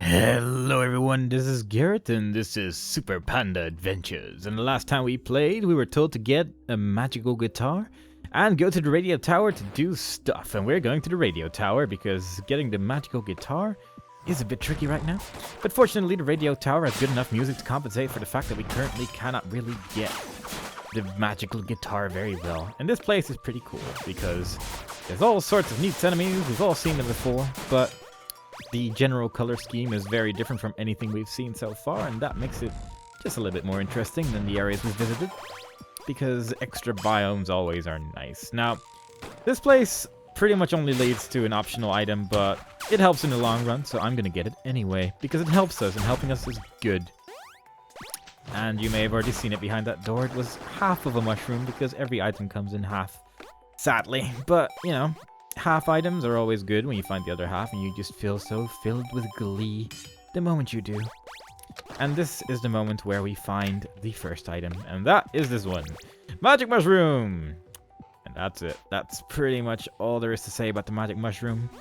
Hello everyone, this is Garrett and this is Super Panda Adventures. And the last time we played, we were told to get a magical guitar and go to the radio tower to do stuff. And we're going to the radio tower because getting the magical guitar is a bit tricky right now. But fortunately, the radio tower has good enough music to compensate for the fact that we currently cannot really get the magical guitar very well. And this place is pretty cool because there's all sorts of neat enemies. We've all seen them before, but the general color scheme is very different from anything we've seen so far, and that makes it just a little bit more interesting than the areas we've visited, because extra biomes always are nice. Now, this place pretty much only leads to an optional item, but it helps in the long run, so I'm gonna get it anyway, because it helps us, and helping us is good. And you may have already seen it behind that door. It was half of a mushroom, because every item comes in half, sadly, but, you know, half items are always good when you find the other half, and you just feel so filled with glee the moment you do. And this is the moment where we find the first item, and that is this one. Magic Mushroom! And that's it. That's pretty much all there is to say about the Magic Mushroom.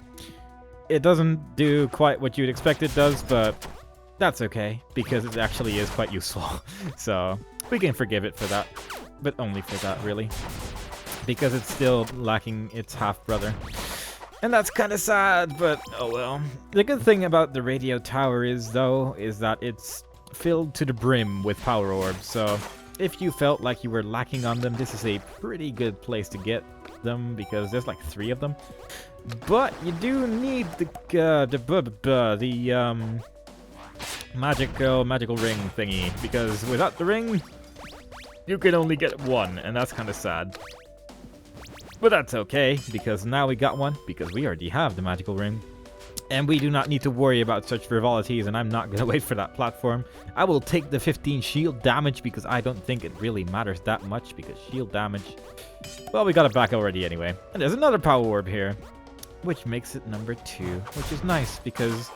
It doesn't do quite what you'd expect it does, but that's okay, because it actually is quite useful. So, we can forgive it for that, but only for that, really, because it's still lacking its half-brother. And that's kind of sad, but oh well. The good thing about the radio tower is, though, is that it's filled to the brim with power orbs, so if you felt like you were lacking on them, this is a pretty good place to get them, because there's like 3 of them. But you do need the magical ring thingy, because without the ring, you can only get 1, and that's kind of sad. But that's okay, because now we got one, because we already have the magical ring. And we do not need to worry about such frivolities, and I'm not going to wait for that platform. I will take the 15 shield damage, because I don't think it really matters that much, because shield damage... Well, we got it back already anyway. And there's another power orb here, which makes it number 2, which is nice, because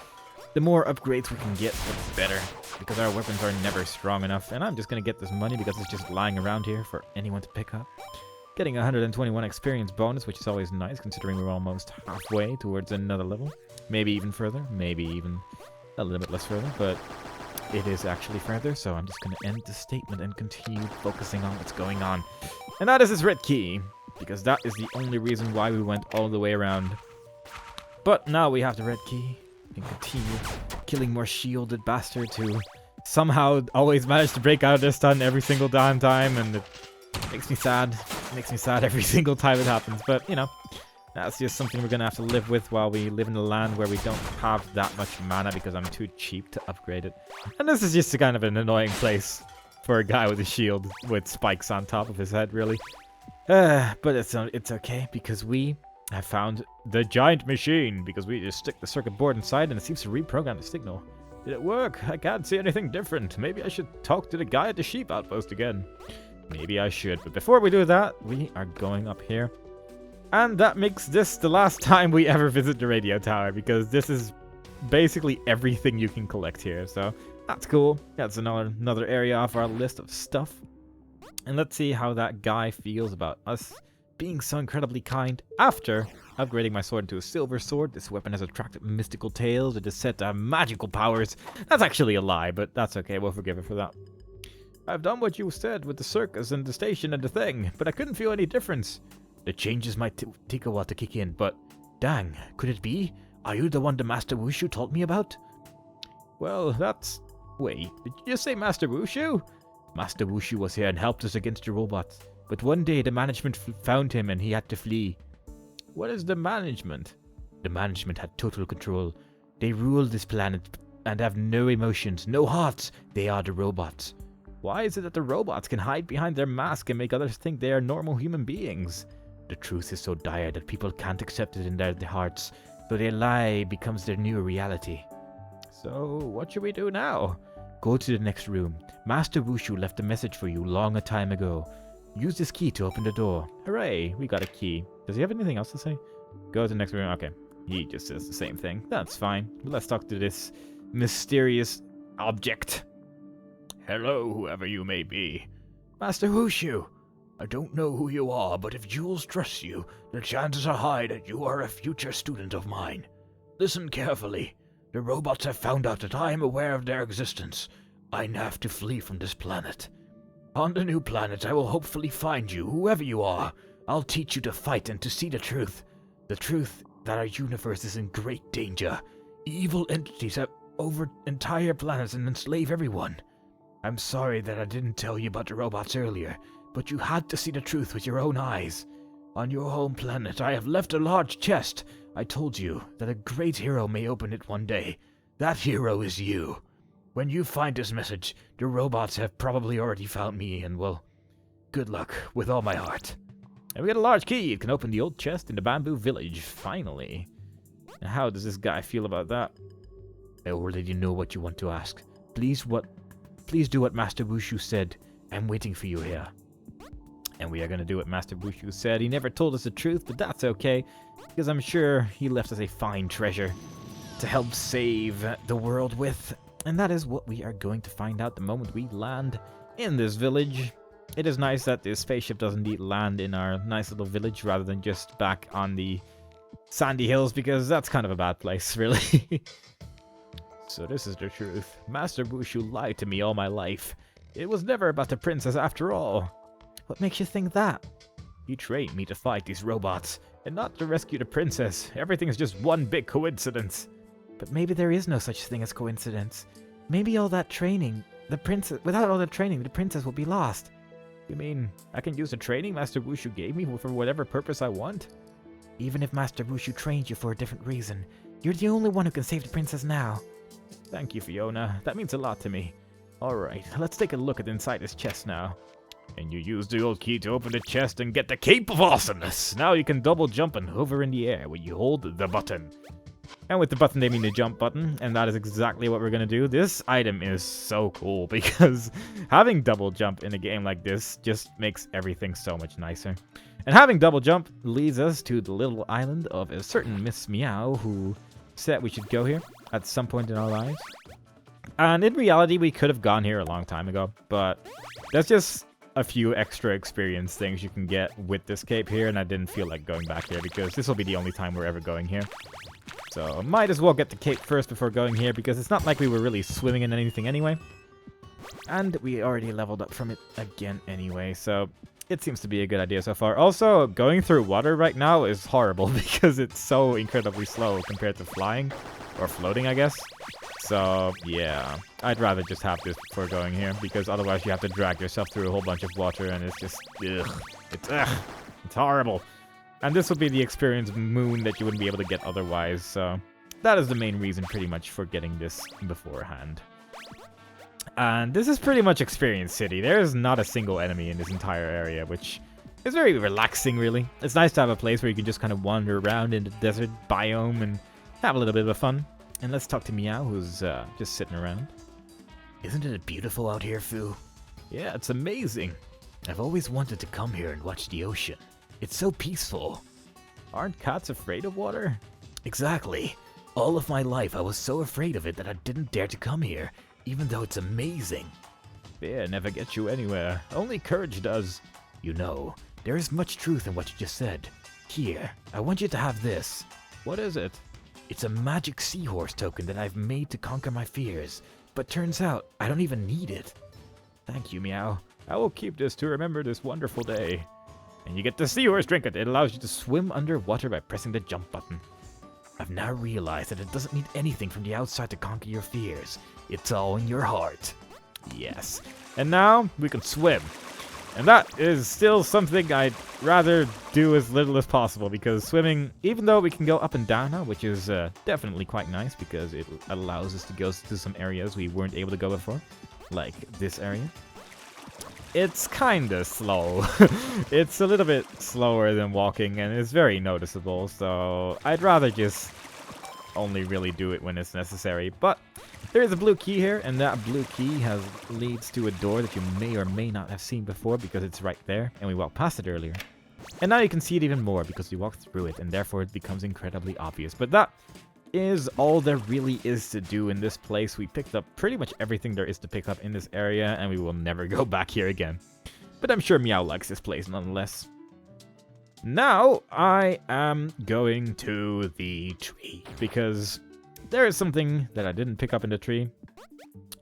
the more upgrades we can get, the better, because our weapons are never strong enough. And I'm just going to get this money, because it's just lying around here for anyone to pick up. Getting 121 experience bonus, which is always nice, considering we're almost halfway towards another level. Maybe even further, maybe even a little bit less further, but it is actually further, so I'm just going to end the statement and continue focusing on what's going on. And that is this red key, because that is the only reason why we went all the way around. But now we have the red key, and continue killing more shielded bastards who somehow always manage to break out of their stun every single damn time, and it makes me sad. It makes me sad every single time it happens, but, you know, that's just something we're going to have to live with while we live in a land where we don't have that much mana because I'm too cheap to upgrade it. And this is just a kind of an annoying place for a guy with a shield with spikes on top of his head, really. But it's okay, because we have found the giant machine, because we just stick the circuit board inside and it seems to reprogram the signal. Did it work? I can't see anything different. Maybe I should talk to the guy at the sheep outpost again. Maybe I should, but before we do that, we are going up here. And that makes this the last time we ever visit the radio tower, because this is basically everything you can collect here, so that's cool. That's another area off our list of stuff. And let's see how that guy feels about us being so incredibly kind. After upgrading my sword into a silver sword, this weapon has attracted mystical tales. It is said to have magical powers. That's actually a lie, but that's okay. We'll forgive it for that. I've done what you said with the circus and the station and the thing, but I couldn't feel any difference. The changes might take a while to kick in, but dang, could it be? Are you the one the Master Wushu told me about? Well, that's... Wait, did you just say Master Wushu? Master Wushu was here and helped us against the robots, but one day the management found him and he had to flee. What is the management? The management had total control. They rule this planet and have no emotions, no hearts. They are the robots. Why is it that the robots can hide behind their mask and make others think they are normal human beings? The truth is so dire that people can't accept it in their hearts, so their lie becomes their new reality. So, what should we do now? Go to the next room. Master Wushu left a message for you long a time ago. Use this key to open the door. Hooray, we got a key. Does he have anything else to say? Go to the next room. Okay, he just says the same thing. That's fine. Let's talk to this mysterious object. Hello, whoever you may be. Master Wushu, I don't know who you are, but if Jules trusts you, the chances are high that you are a future student of mine. Listen carefully. The robots have found out that I am aware of their existence. I have to flee from this planet. On the new planet, I will hopefully find you, whoever you are. I'll teach you to fight and to see the truth. The truth that our universe is in great danger. Evil entities have over entire planets and enslave everyone. I'm sorry that I didn't tell you about the robots earlier, but you had to see the truth with your own eyes. On your home planet, I have left a large chest. I told you that a great hero may open it one day. That hero is you. When you find this message, the robots have probably already found me, and well, good luck with all my heart. And we got a large key. It can open the old chest in the bamboo village, finally. Now, how does this guy feel about that? I already know what you want to ask. Please do what Master Wushu said. I'm waiting for you here. And we are going to do what Master Wushu said. He never told us the truth, but that's okay, because I'm sure he left us a fine treasure to help save the world with. And that is what we are going to find out the moment we land in this village. It is nice that this spaceship does indeed land in our nice little village rather than just back on the sandy hills, because that's kind of a bad place, really. So this is the truth. Master Wushu lied to me all my life. It was never about the princess after all. What makes you think that? He trained me to fight these robots, and not to rescue the princess. Everything is just one big coincidence. But maybe there is no such thing as coincidence. Maybe all that training, without all the training, the princess will be lost. You mean I can use the training Master Wushu gave me for whatever purpose I want? Even if Master Wushu trained you for a different reason, you're the only one who can save the princess now. Thank you, Fiona. That means a lot to me. Alright, let's take a look at inside this chest now. And you use the old key to open the chest and get the Cape of Awesomeness. Now you can double jump and hover in the air when you hold the button. And with the button, they mean the jump button, and that is exactly what we're going to do. This item is so cool, because having double jump in a game like this just makes everything so much nicer. And having double jump leads us to the little island of a certain Miss Meow, who said we should go here at some point in our lives. And in reality, we could have gone here a long time ago, but there's just a few extra experience things you can get with this cape here, and I didn't feel like going back there, because this will be the only time we're ever going here. So, might as well get the cape first before going here, because it's not like we were really swimming in anything anyway. And we already leveled up from it again anyway, so it seems to be a good idea so far. Also, going through water right now is horrible, because it's so incredibly slow compared to flying, or floating, I guess. So, yeah, I'd rather just have this before going here, because otherwise you have to drag yourself through a whole bunch of water, and it's just, ugh. It's horrible. And this will be the experience moon that you wouldn't be able to get otherwise, so that is the main reason pretty much for getting this beforehand. And this is pretty much Experience City. There is not a single enemy in this entire area, which is very relaxing, really. It's nice to have a place where you can just kind of wander around in the desert biome and have a little bit of fun. And let's talk to Meow, who's just sitting around. Isn't it beautiful out here, Fu? Yeah, it's amazing. I've always wanted to come here and watch the ocean. It's so peaceful. Aren't cats afraid of water? Exactly. All of my life I was so afraid of it that I didn't dare to come here, even though it's amazing. Fear never gets you anywhere. Only courage does. You know, there is much truth in what you just said. Here, I want you to have this. What is it? It's a magic seahorse token that I've made to conquer my fears, but turns out I don't even need it. Thank you, Meow. I will keep this to remember this wonderful day. And you get the seahorse trinket. It allows you to swim underwater by pressing the jump button. I've now realized that it doesn't need anything from the outside to conquer your fears. It's all in your heart. Yes. And now we can swim. And that is still something I'd rather do as little as possible, because swimming, even though we can go up and down now, which is definitely quite nice because it allows us to go to some areas we weren't able to go before, like this area. It's kinda slow. It's a little bit slower than walking, and it's very noticeable, so I'd rather just only really do it when it's necessary. But there is a blue key here, and that blue key leads to a door that you may or may not have seen before, because it's right there, and we walked past it earlier. And now you can see it even more because we walked through it, and therefore it becomes incredibly obvious. But that is all there really is to do in this place. We picked up pretty much everything there is to pick up in this area, and we will never go back here again. But I'm sure Meow likes this place nonetheless. Now I am going to the tree, because there is something that I didn't pick up in the tree,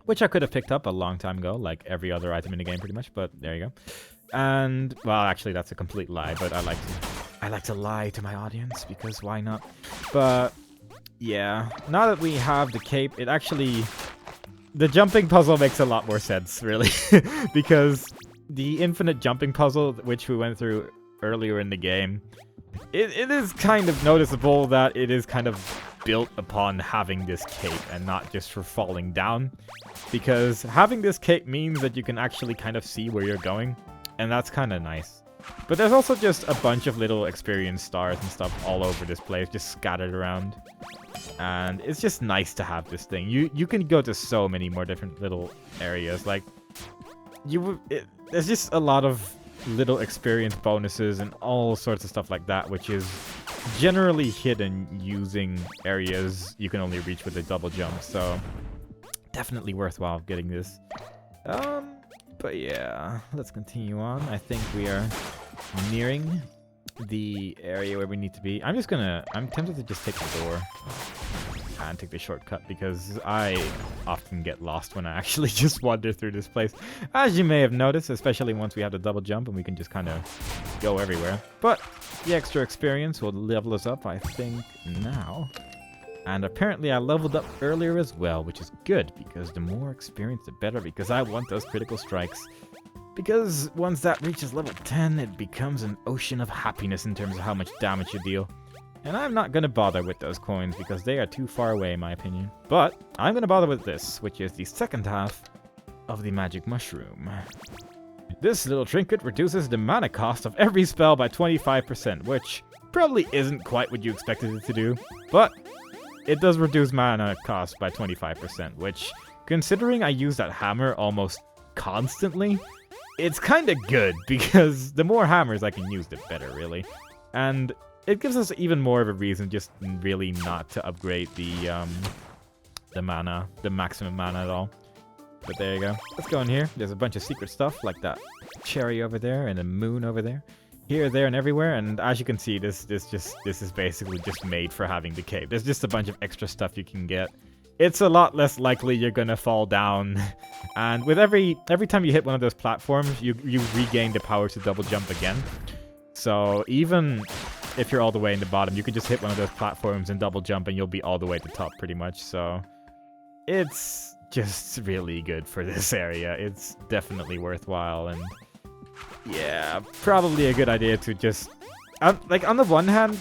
which I could have picked up a long time ago, like every other item in the game pretty much, but there you go. And, well, actually that's a complete lie, but I like to lie to my audience, because why not? But, yeah, now that we have the cape, it actually... The jumping puzzle makes a lot more sense, really, because the infinite jumping puzzle, which we went through earlier in the game, it is kind of noticeable that it is kind of built upon having this cape and not just for falling down, because having this cape means that you can actually kind of see where you're going, and that's kind of nice. But there's also just a bunch of little experience stars and stuff all over this place, just scattered around. And it's just nice to have this thing. You can go to so many more different little areas. Like, there's just a lot of little experience bonuses and all sorts of stuff like that, which is generally hidden using areas you can only reach with a double jump. So, definitely worthwhile getting this. But yeah, let's continue on. I think we are nearing the area where we need to be. I'm tempted to just take the door and take the shortcut, because I often get lost when I actually just wander through this place, as you may have noticed, especially once we have the double jump and we can just kind of go everywhere. But the extra experience will level us up, I think, now. And apparently I leveled up earlier as well, which is good, because the more experience the better, because I want those critical strikes. Because once that reaches level 10, it becomes an ocean of happiness in terms of how much damage you deal. And I'm not going to bother with those coins, because they are too far away in my opinion. But I'm going to bother with this, which is the second half of the magic mushroom. This little trinket reduces the mana cost of every spell by 25%, which probably isn't quite what you expected it to do, but it does reduce mana cost by 25%, which, considering I use that hammer almost constantly, it's kind of good, because the more hammers I can use, the better, really. And it gives us even more of a reason just really not to upgrade the mana, the maximum mana at all. But there you go. Let's go in here. There's a bunch of secret stuff, like that cherry over there and a moon over there. Here, there, and everywhere, and as you can see, this is basically just made for having the cape. There's just a bunch of extra stuff you can get. It's a lot less likely you're gonna fall down, and with every time you hit one of those platforms, you regain the power to double jump again. So even if you're all the way in the bottom, you can just hit one of those platforms and double jump, and you'll be all the way to the top pretty much. So it's just really good for this area. It's definitely worthwhile, and yeah, probably a good idea to just... like, on the one hand,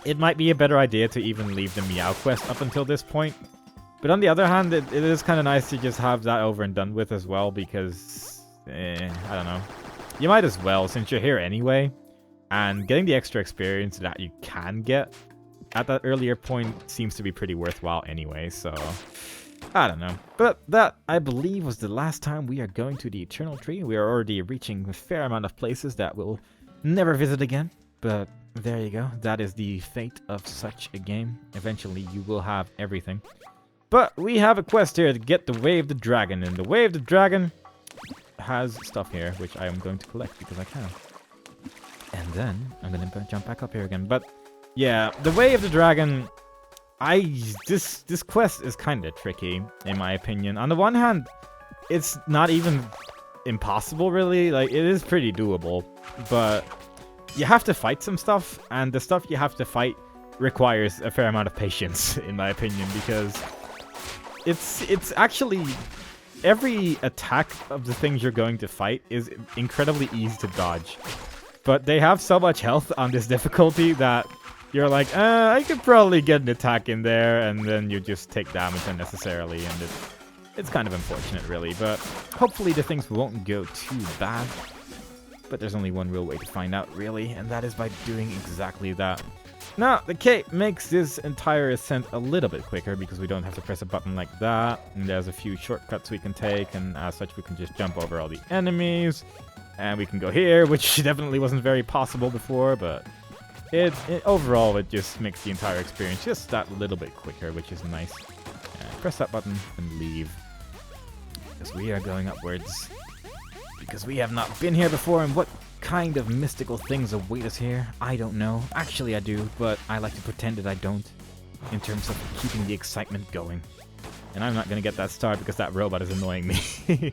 it might be a better idea to even leave the Meow quest up until this point. But on the other hand, it is kind of nice to just have that over and done with as well, because... I don't know. You might as well, since you're here anyway. And getting the extra experience that you can get at that earlier point seems to be pretty worthwhile anyway, so... I don't know. But that, I believe, was the last time we are going to the Eternal Tree. We are already reaching a fair amount of places that we'll never visit again. But there you go. That is the fate of such a game. Eventually, you will have everything. But we have a quest here to get the Way of the Dragon. And the Way of the Dragon has stuff here, which I am going to collect because I can. And then I'm going to jump back up here again. But yeah, the Way of the Dragon... This quest is kind of tricky, in my opinion. On the one hand, it's not even impossible, really. Like, it is pretty doable, but you have to fight some stuff, and the stuff you have to fight requires a fair amount of patience, in my opinion, because it's actually... Every attack of the things you're going to fight is incredibly easy to dodge, but they have so much health on this difficulty that... You're like, I could probably get an attack in there, and then you just take damage unnecessarily, and it's kind of unfortunate, really. But hopefully the things won't go too bad. But there's only one real way to find out, really, and that is by doing exactly that. Now, the cape makes this entire ascent a little bit quicker, because we don't have to press a button like that, and there's a few shortcuts we can take, and as such we can just jump over all the enemies, and we can go here, which definitely wasn't very possible before, but... Overall, it just makes the entire experience just that little bit quicker, which is nice. Press that button and leave. Because we are going upwards. Because we have not been here before, and what kind of mystical things await us here? I don't know. Actually, I do, but I like to pretend that I don't. in terms of keeping the excitement going. And I'm not going to get that star because that robot is annoying me.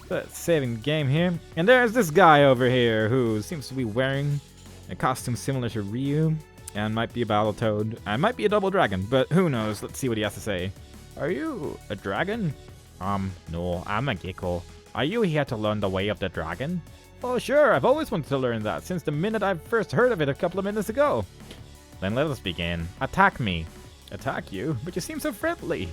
But saving the game here. And there's this guy over here who seems to be wearing a costume similar to Ryu. And might be a Battletoad. And might be a Double Dragon. But who knows? Let's see what he has to say. Are you a dragon? No, I'm a gecko. Are you here to learn the way of the dragon? Oh, sure. I've always wanted to learn that since the minute I first heard of it a couple of minutes ago. Then let us begin. Attack me. Attack you? But you seem so friendly.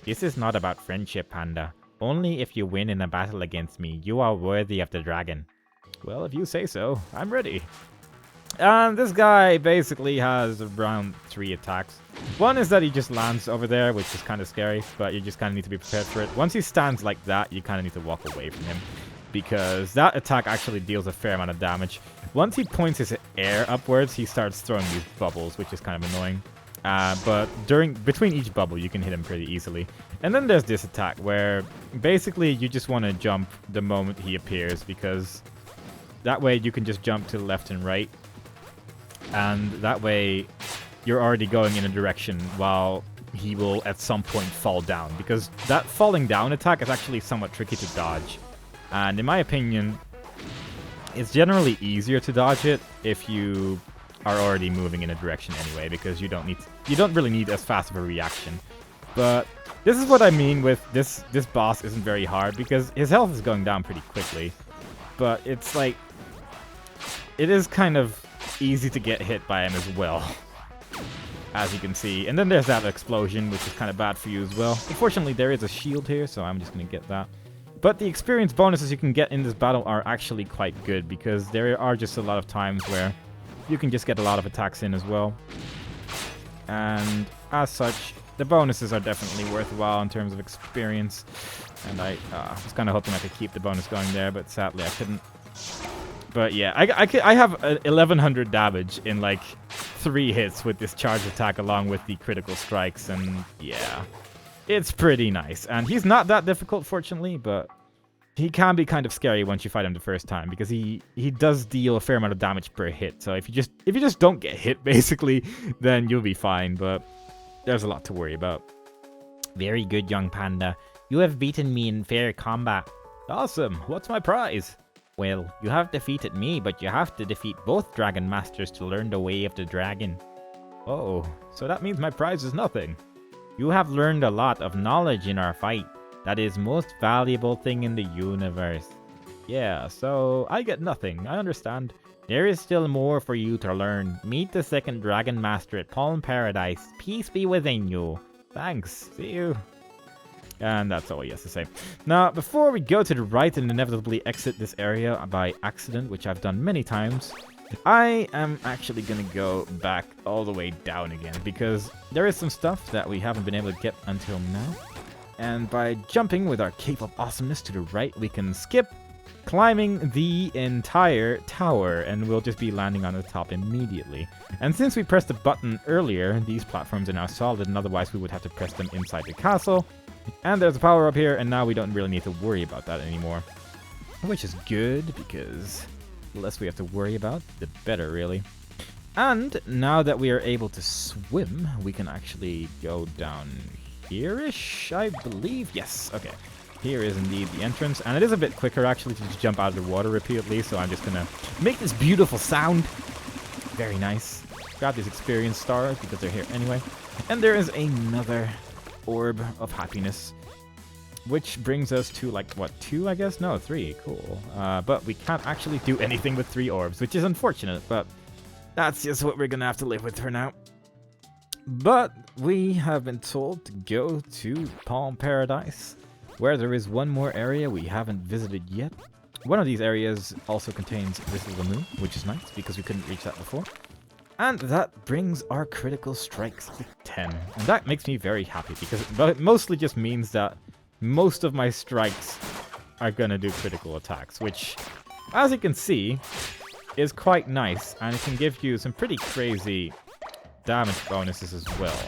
This is not about friendship, Panda. Only if you win in a battle against me, you are worthy of the dragon. Well, if you say so, I'm ready. And this guy basically has around 3 attacks. One is that he just lands over there, which is kind of scary, but you just kind of need to be prepared for it. Once he stands like that, you kind of need to walk away from him, because that attack actually deals a fair amount of damage. Once he points his air upwards, he starts throwing these bubbles, which is kind of annoying. But between each bubble, you can hit him pretty easily. And then there's this attack where basically you just want to jump the moment he appears, because that way you can just jump to the left and right. And that way you're already going in a direction while he will at some point fall down, because that falling down attack is actually somewhat tricky to dodge. And in my opinion, it's generally easier to dodge it if you are already moving in a direction anyway, because you don't really need as fast of a reaction. But this is what I mean with this boss isn't very hard, because his health is going down pretty quickly. But it's like, it is kind of easy to get hit by him as well, as you can see. And then there's that explosion, which is kind of bad for you as well. Unfortunately, there is a shield here, so I'm just going to get that. But the experience bonuses you can get in this battle are actually quite good, because there are just a lot of times where you can just get a lot of attacks in as well. And as such, the bonuses are definitely worthwhile in terms of experience. And I was kind of hoping I could keep the bonus going there, but sadly I couldn't. But yeah, I have 1100 damage in like 3 hits with this charge attack along with the critical strikes, and yeah, it's pretty nice. And he's not that difficult, fortunately, but he can be kind of scary once you fight him the first time, because he does deal a fair amount of damage per hit. So if you just don't get hit, basically, then you'll be fine. But there's a lot to worry about. Very good, young panda. You have beaten me in fair combat. Awesome. What's my prize? Well, you have defeated me, but you have to defeat both Dragon Masters to learn the way of the dragon. Oh, so that means my prize is nothing. You have learned a lot of knowledge in our fight. That is most valuable thing in the universe. Yeah, so I get nothing, I understand. There is still more for you to learn. Meet the second Dragon Master at Palm Paradise. Peace be within you. Thanks, see you. And that's all he has to say. Now, before we go to the right and inevitably exit this area by accident, which I've done many times, I am actually going to go back all the way down again, because there is some stuff that we haven't been able to get until now. And by jumping with our Cape of Awesomeness to the right, we can skip climbing the entire tower, and we'll just be landing on the top immediately. And since we pressed the button earlier, these platforms are now solid, and otherwise we would have to press them inside the castle. And there's a power up here, and now we don't really need to worry about that anymore. Which is good, because the less we have to worry about, the better, really. And now that we are able to swim, we can actually go down here-ish, I believe. Yes, okay. Here is indeed the entrance, and it is a bit quicker, actually, to just jump out of the water repeatedly, so I'm just gonna make this beautiful sound. Very nice. Grab these experience stars, because they're here anyway. And there is another orb of happiness, which brings us to, like, what, 2, I guess? No, 3. Cool. But we can't actually do anything with 3 orbs, which is unfortunate, but that's just what we're gonna have to live with for now. But we have been told to go to Palm Paradise, where there is one more area we haven't visited yet. One of these areas also contains this little moon, which is nice, because we couldn't reach that before. And that brings our critical strikes to 10. And that makes me very happy, because it mostly just means that most of my strikes are gonna do critical attacks, which, as you can see, is quite nice, and it can give you some pretty crazy damage bonuses as well.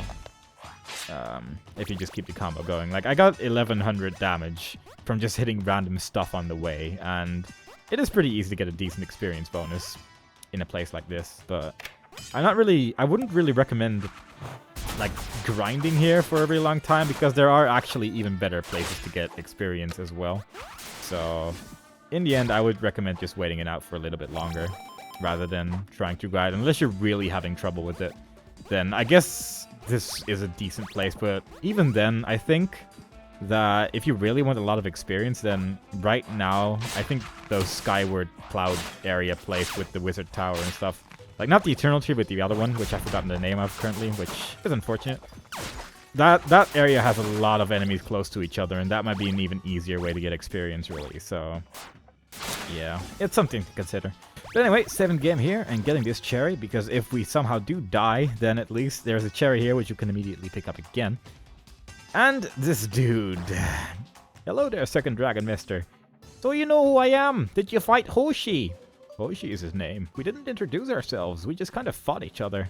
If you just keep the combo going. Like, I got 1100 damage from just hitting random stuff on the way, and it is pretty easy to get a decent experience bonus in a place like this, but I wouldn't really recommend like grinding here for a really long time, because there are actually even better places to get experience as well. So in the end, I would recommend just waiting it out for a little bit longer rather than trying to grind. Unless you're really having trouble with it, then I guess this is a decent place. But even then, I think that if you really want a lot of experience, then right now, I think those Skyward Cloud area place with the Wizard Tower and stuff, like not the Eternal Tree, but the other one, which I've forgotten the name of currently, which is unfortunate. That area has a lot of enemies close to each other, and that might be an even easier way to get experience, really. So, yeah, it's something to consider. But anyway, 7th game here, and getting this cherry, because if we somehow do die, then at least there's a cherry here, which you can immediately pick up again. And this dude. Hello there, second dragon mister. So you know who I am. Did you fight Hoshi? Hoshi is his name. We didn't introduce ourselves. We just kind of fought each other.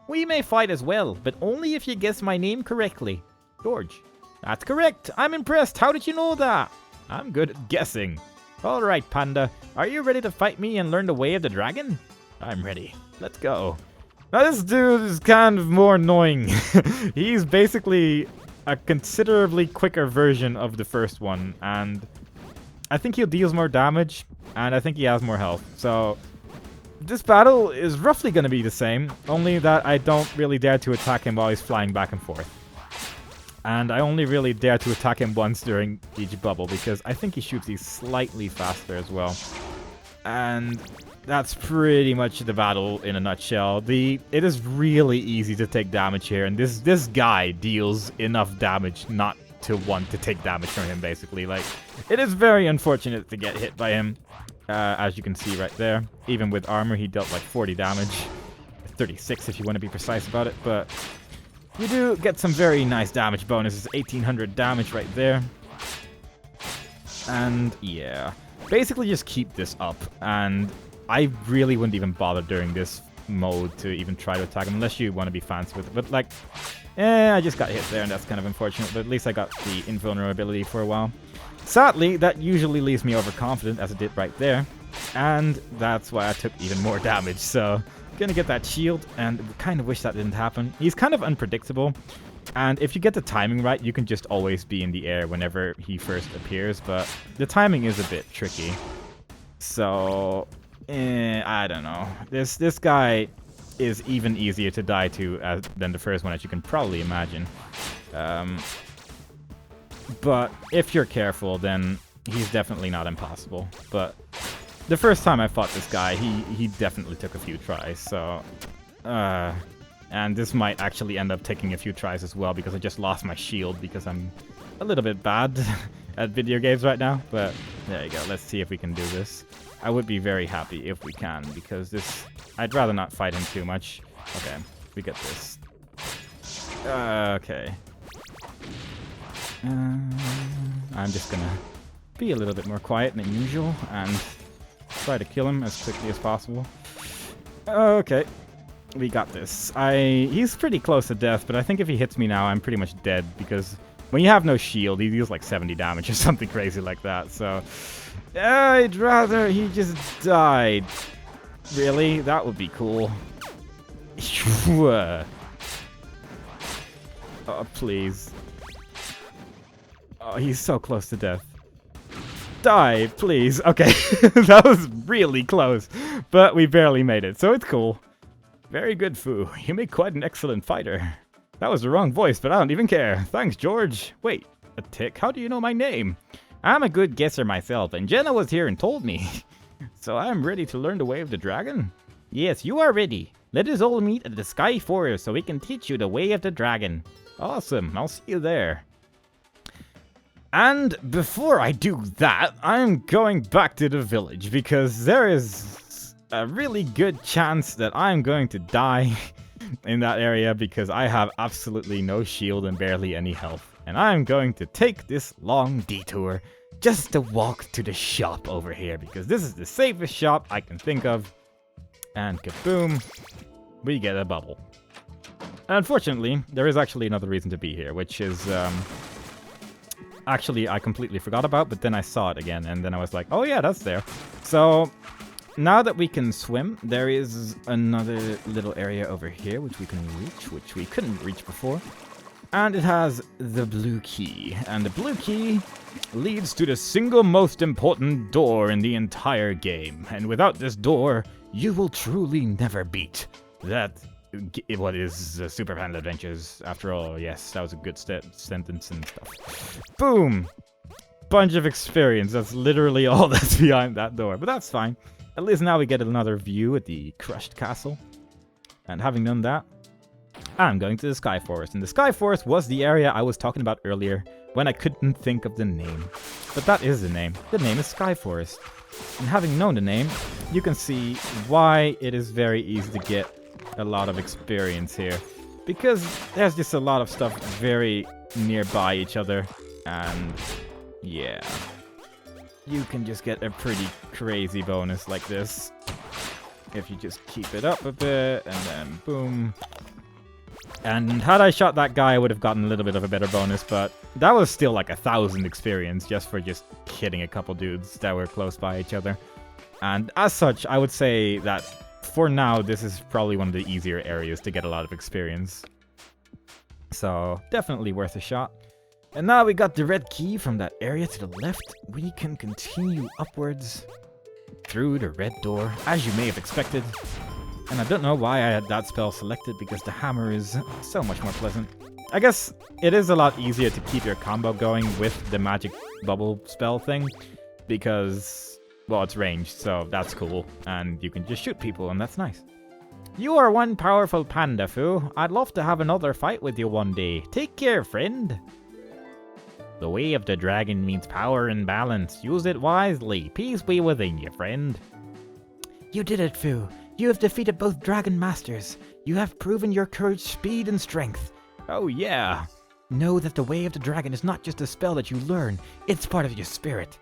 We may fight as well, but only if you guess my name correctly. George. That's correct. I'm impressed. How did you know that? I'm good at guessing. Alright, Panda. Are you ready to fight me and learn the way of the dragon? I'm ready. Let's go. Now this dude is kind of more annoying. He's basically a considerably quicker version of the first one, and I think he deals more damage, and I think he has more health. So this battle is roughly going to be the same, only that I don't really dare to attack him while he's flying back and forth. And I only really dare to attack him once during each bubble, because I think he shoots these slightly faster as well. And that's pretty much the battle in a nutshell. It is really easy to take damage here, and this guy deals enough damage not to want to take damage from him, basically. Like, it is very unfortunate to get hit by him, as you can see right there. Even with armor, he dealt like 40 damage. 36 if you want to be precise about it, but you do get some very nice damage bonuses. 1800 damage right there. And yeah, basically just keep this up, and I really wouldn't even bother during this mode to even try to attack him unless you want to be fancy with it. But like, I just got hit there, and that's kind of unfortunate, but at least I got the invulnerability for a while. Sadly, that usually leaves me overconfident, as it did right there, and that's why I took even more damage. So gonna get that shield, and kind of wish that didn't happen. He's kind of unpredictable, and if you get the timing right, you can just always be in the air whenever he first appears, but the timing is a bit tricky. So I don't know. This guy is even easier to die to than the first one, as you can probably imagine. But if you're careful, then he's definitely not impossible. But the first time I fought this guy, he definitely took a few tries. So, and this might actually end up taking a few tries as well, because I just lost my shield because I'm a little bit bad at video games right now. But there you go. Let's see if we can do this. I would be very happy if we can, because I'd rather not fight him too much. Okay, we get this. Okay. I'm just gonna be a little bit more quiet than usual and try to kill him as quickly as possible. Okay, we got this. He's pretty close to death, but I think if he hits me now, I'm pretty much dead, because when you have no shield, he deals like 70 damage or something crazy like that. So I'd rather he just died. Really? That would be cool. Oh, please. Oh, he's so close to death. Die, please. Okay, that was really close, but we barely made it, so it's cool. Very good, Fu. You make quite an excellent fighter. That was the wrong voice, but I don't even care. Thanks, George. Wait, a tick? How do you know my name? I'm a good guesser myself, and Jenna was here and told me. So I'm ready to learn the way of the dragon? Yes, you are ready. Let us all meet at the Sky Forest so we can teach you the way of the dragon. Awesome, I'll see you there. And before I do that, I'm going back to the village, because there is a really good chance that I'm going to die in that area, because I have absolutely no shield and barely any health. And I'm going to take this long detour just to walk to the shop over here, because this is the safest shop I can think of. And kaboom, we get a bubble. Unfortunately, there is actually another reason to be here, which is actually I completely forgot about, but then I saw it again, and then I was like, oh yeah, that's there. So now that we can swim, there is another little area over here which we can reach, which we couldn't reach before. And it has the blue key. And the blue key leads to the single most important door in the entire game. And without this door, you will truly never beat that. What is Super Panda Adventures? After all, yes, that was a good sentence and stuff. Boom! Bunch of experience. That's literally all that's behind that door. But that's fine. At least now we get another view at the crushed castle. And having done that, I'm going to the Sky Forest. And the Sky Forest was the area I was talking about earlier when I couldn't think of the name. But that is the name. The name is Sky Forest. And having known the name, you can see why it is very easy to get a lot of experience here. Because there's just a lot of stuff very nearby each other. And yeah, you can just get a pretty crazy bonus like this. If you just keep it up a bit, and then boom. And had I shot that guy, I would have gotten a little bit of a better bonus, but that was still like 1,000 experience just for just hitting a couple dudes that were close by each other. And as such, I would say that for now, this is probably one of the easier areas to get a lot of experience. So definitely worth a shot. And now we got the red key from that area to the left. We can continue upwards through the red door, as you may have expected. And I don't know why I had that spell selected, because the hammer is so much more pleasant. I guess it is a lot easier to keep your combo going with the magic bubble spell thing, because, well, it's ranged, so that's cool. And you can just shoot people, and that's nice. You are one powerful panda, Fu. I'd love to have another fight with you one day. Take care, friend. The way of the dragon means power and balance. Use it wisely. Peace be within you, friend. You did it, Fu. You have defeated both dragon masters. You have proven your courage, speed, and strength. Oh yeah. Know that the way of the dragon is not just a spell that you learn. It's part of your spirit.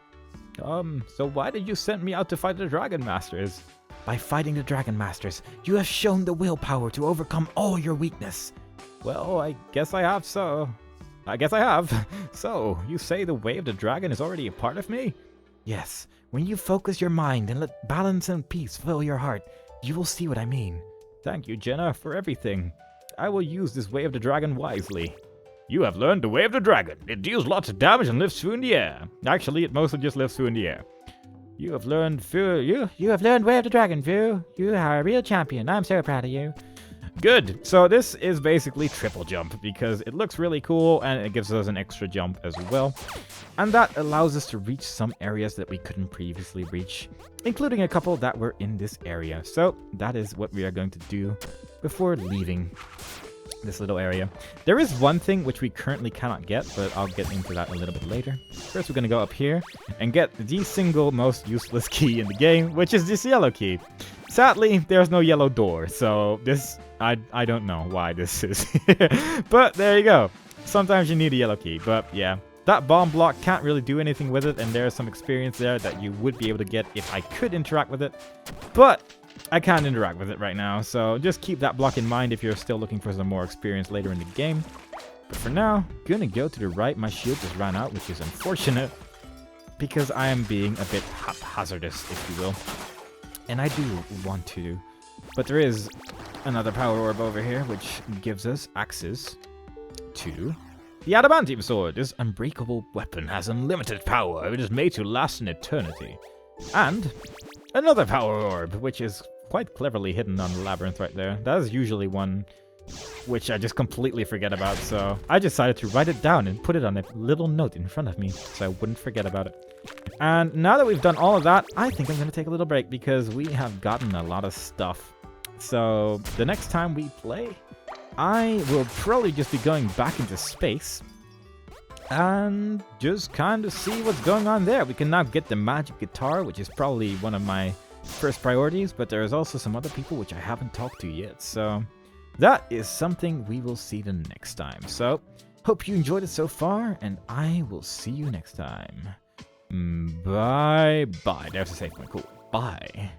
So why did you send me out to fight the dragon masters? By fighting the dragon masters, you have shown the willpower to overcome all your weakness. Well, I guess I have. So, you say the way of the dragon is already a part of me? Yes. When you focus your mind and let balance and peace fill your heart, you will see what I mean. Thank you, Jenna, for everything. I will use this way of the dragon wisely. You have learned the way of the dragon. It deals lots of damage and lives Fu in the air. Actually, it mostly just lives Fu in the air. You have learned Fu. You have learned way of the dragon, Fu. You are a real champion. I'm so proud of you. Good. So this is basically triple jump because it looks really cool and it gives us an extra jump as well. And that allows us to reach some areas that we couldn't previously reach, including a couple that were in this area. So that is what we are going to do before leaving this little area. There is one thing which we currently cannot get, but I'll get into that a little bit later. First, we're going to go up here and get the single most useless key in the game, which is this yellow key. Sadly, there's no yellow door, so this, I don't know why this is here. But there you go. Sometimes you need a yellow key, but yeah. That bomb block can't really do anything with it, and there's some experience there that you would be able to get if I could interact with it. But I can't interact with it right now, so just keep that block in mind if you're still looking for some more experience later in the game. But for now, gonna go to the right. My shield just ran out, which is unfortunate, because I am being a bit haphazardous, if you will. And I do want to. But there is another power orb over here, which gives us access to the adamantium sword. This unbreakable weapon has unlimited power. It is made to last an eternity. And another power orb, which is quite cleverly hidden on the labyrinth right there. That is usually one which I just completely forget about, so I decided to write it down and put it on a little note in front of me so I wouldn't forget about it. And now that we've done all of that, I think I'm going to take a little break because we have gotten a lot of stuff. So the next time we play, I will probably just be going back into space and just kind of see what's going on there. We can now get the magic guitar, which is probably one of my first priorities, but there is also some other people which I haven't talked to yet. So that is something we will see the next time. So hope you enjoyed it so far, and I will see you next time. Bye-bye. There's a safe one. Cool. Bye.